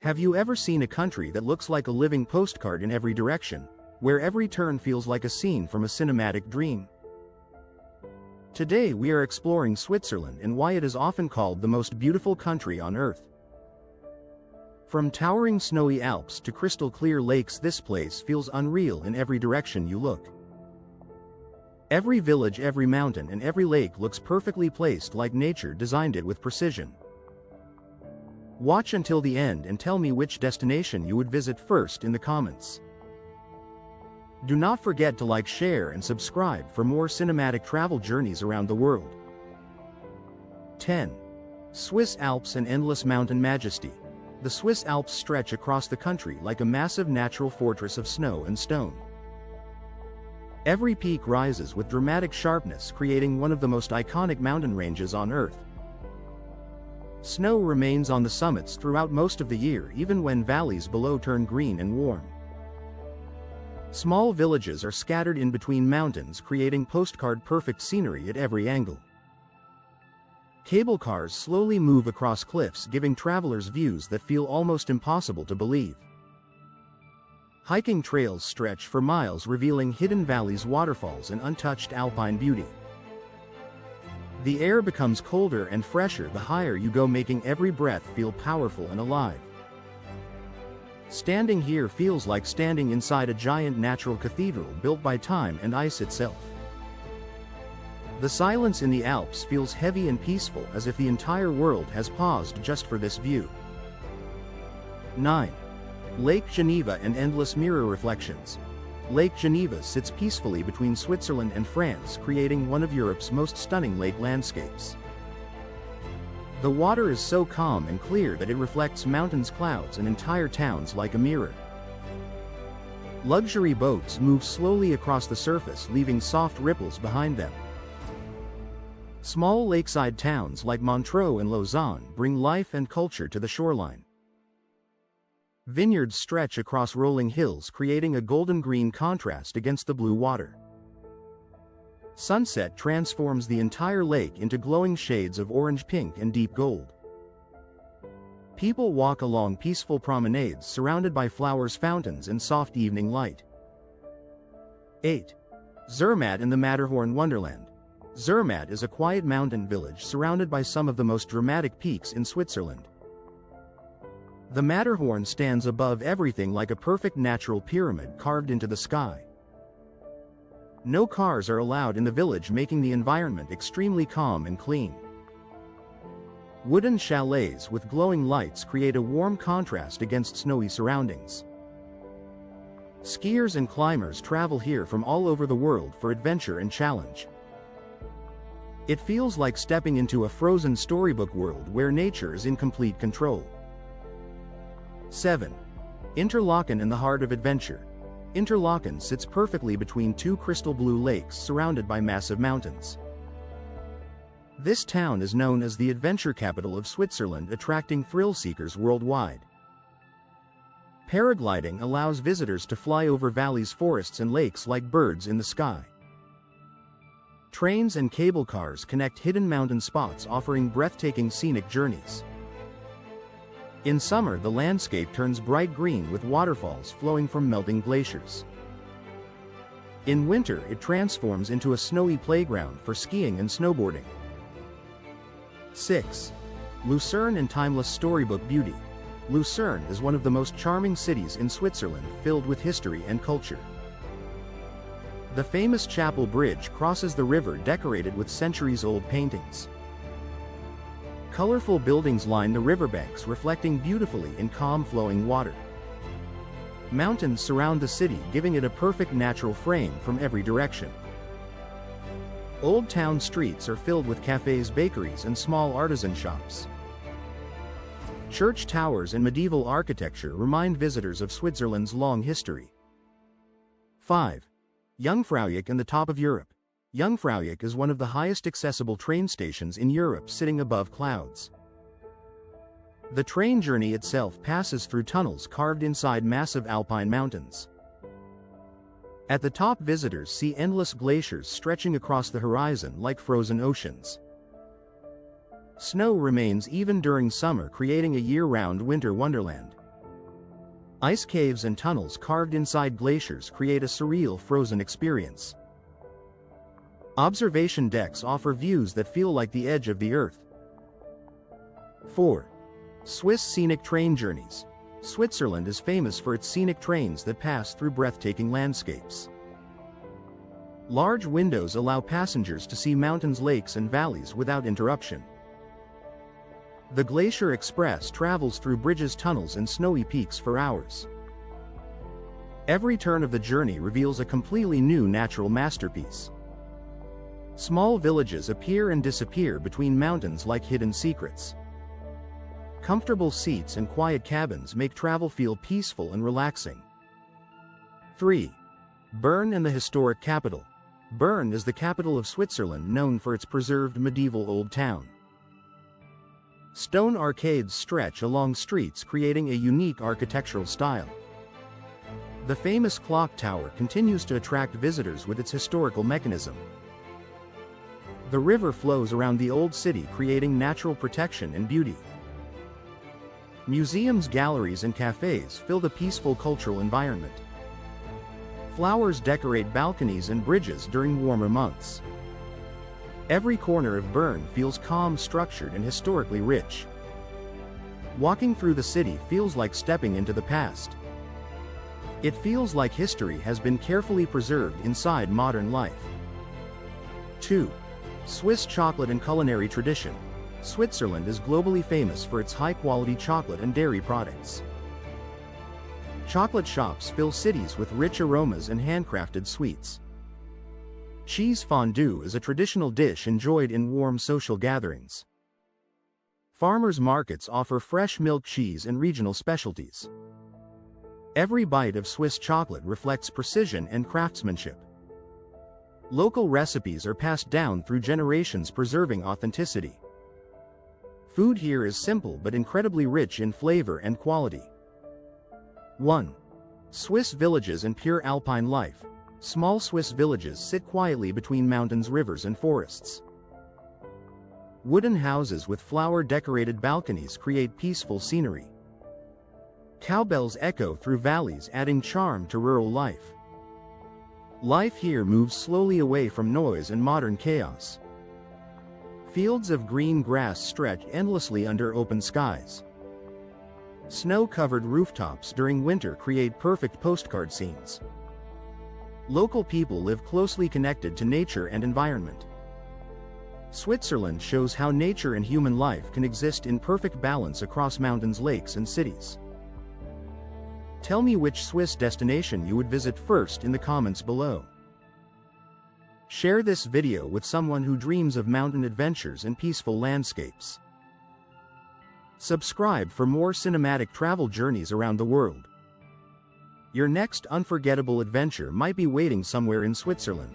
Have you ever seen a country that looks like a living postcard in every direction, where every turn feels like a scene from a cinematic dream? Today we are exploring Switzerland and why it is often called the most beautiful country on Earth. From towering snowy Alps to crystal clear lakes, this place feels unreal in every direction you look. Every village, every mountain, and every lake looks perfectly placed, like nature designed it with precision. Watch until the end and tell me which destination you would visit first in the comments. Do not forget to like, share, and subscribe for more cinematic travel journeys around the world. 10. Swiss Alps and endless mountain majesty. The Swiss Alps stretch across the country like a massive natural fortress of snow and stone. Every peak rises with dramatic sharpness, creating one of the most iconic mountain ranges on Earth. Snow remains on the summits throughout most of the year, even when valleys below turn green and warm. Small villages are scattered in between mountains, creating postcard-perfect scenery at every angle. Cable cars slowly move across cliffs, giving travelers views that feel almost impossible to believe. Hiking trails stretch for miles, revealing hidden valleys, waterfalls, and untouched alpine beauty. The air becomes colder and fresher the higher you go, making every breath feel powerful and alive. Standing here feels like standing inside a giant natural cathedral built by time and ice itself. The silence in the Alps feels heavy and peaceful, as if the entire world has paused just for this view. 9. Lake Geneva and endless mirror reflections. Lake Geneva sits peacefully between Switzerland and France, creating one of Europe's most stunning lake landscapes. The water is so calm and clear that it reflects mountains, clouds, and entire towns like a mirror. Luxury boats move slowly across the surface, leaving soft ripples behind them. Small lakeside towns like Montreux and Lausanne bring life and culture to the shoreline. Vineyards stretch across rolling hills, creating a golden-green contrast against the blue water. Sunset transforms the entire lake into glowing shades of orange, pink, and deep gold. People walk along peaceful promenades surrounded by flowers, fountains, and soft evening light. 8. Zermatt in the Matterhorn wonderland. Zermatt is a quiet mountain village surrounded by some of the most dramatic peaks in Switzerland. The Matterhorn stands above everything like a perfect natural pyramid carved into the sky. No cars are allowed in the village, making the environment extremely calm and clean. Wooden chalets with glowing lights create a warm contrast against snowy surroundings. Skiers and climbers travel here from all over the world for adventure and challenge. It feels like stepping into a frozen storybook world where nature is in complete control. 7. Interlaken in the heart of adventure. Interlaken sits perfectly between two crystal blue lakes surrounded by massive mountains. This town is known as the adventure capital of Switzerland, attracting thrill seekers worldwide. Paragliding allows visitors to fly over valleys, forests, and lakes like birds in the sky. Trains and cable cars connect hidden mountain spots, offering breathtaking scenic journeys. In summer, the landscape turns bright green with waterfalls flowing from melting glaciers. In winter, it transforms into a snowy playground for skiing and snowboarding. 6. Lucerne and timeless storybook beauty. Lucerne is one of the most charming cities in Switzerland, filled with history and culture. The famous Chapel Bridge crosses the river, decorated with centuries-old paintings. Colorful buildings line the riverbanks, reflecting beautifully in calm flowing water. Mountains surround the city, giving it a perfect natural frame from every direction. Old town streets are filled with cafes, bakeries, and small artisan shops. Church towers and medieval architecture remind visitors of Switzerland's long history. 5. Jungfraujoch and the top of Europe. Jungfraujoch is one of the highest accessible train stations in Europe, sitting above clouds. The train journey itself passes through tunnels carved inside massive alpine mountains. At the top, visitors see endless glaciers stretching across the horizon like frozen oceans. Snow remains even during summer, creating a year-round winter wonderland. Ice caves and tunnels carved inside glaciers create a surreal frozen experience. Observation decks offer views that feel like the edge of the earth. 4. Swiss scenic train journeys. Switzerland is famous for its scenic trains that pass through breathtaking landscapes. Large windows allow passengers to see mountains, lakes, and valleys without interruption. The Glacier Express travels through bridges, tunnels, and snowy peaks for hours. Every turn of the journey reveals a completely new natural masterpiece. Small villages appear and disappear between mountains like hidden secrets. Comfortable seats and quiet cabins make travel feel peaceful and relaxing. 3. Bern and the historic capital. Bern is the capital of Switzerland, known for its preserved medieval old town. Stone arcades stretch along streets, creating a unique architectural style. The famous clock tower continues to attract visitors with its historical mechanism. The river flows around the old city, creating natural protection and beauty. Museums, galleries, and cafes fill the peaceful cultural environment. Flowers decorate balconies and bridges during warmer months. Every corner of Bern feels calm, structured, and historically rich. Walking through the city feels like stepping into the past. It feels like history has been carefully preserved inside modern life. 2. Swiss chocolate and culinary tradition. Switzerland is globally famous for its high-quality chocolate and dairy products. Chocolate shops fill cities with rich aromas and handcrafted sweets. Cheese fondue is a traditional dish enjoyed in warm social gatherings. Farmers' markets offer fresh milk, cheese, and regional specialties. Every bite of Swiss chocolate reflects precision and craftsmanship. Local recipes are passed down through generations, preserving authenticity. Food here is simple but incredibly rich in flavor and quality. 1. Swiss villages and pure alpine life. Small Swiss villages sit quietly between mountains, rivers, and forests. Wooden houses with flower-decorated balconies create peaceful scenery. Cowbells echo through valleys, adding charm to rural life. Life here moves slowly away from noise and modern chaos. Fields of green grass stretch endlessly under open skies. Snow-covered rooftops during winter create perfect postcard scenes. Local people live closely connected to nature and environment. Switzerland shows how nature and human life can exist in perfect balance across mountains, lakes, and cities. Tell me which Swiss destination you would visit first in the comments below. Share this video with someone who dreams of mountain adventures and peaceful landscapes. Subscribe for more cinematic travel journeys around the world. Your next unforgettable adventure might be waiting somewhere in Switzerland.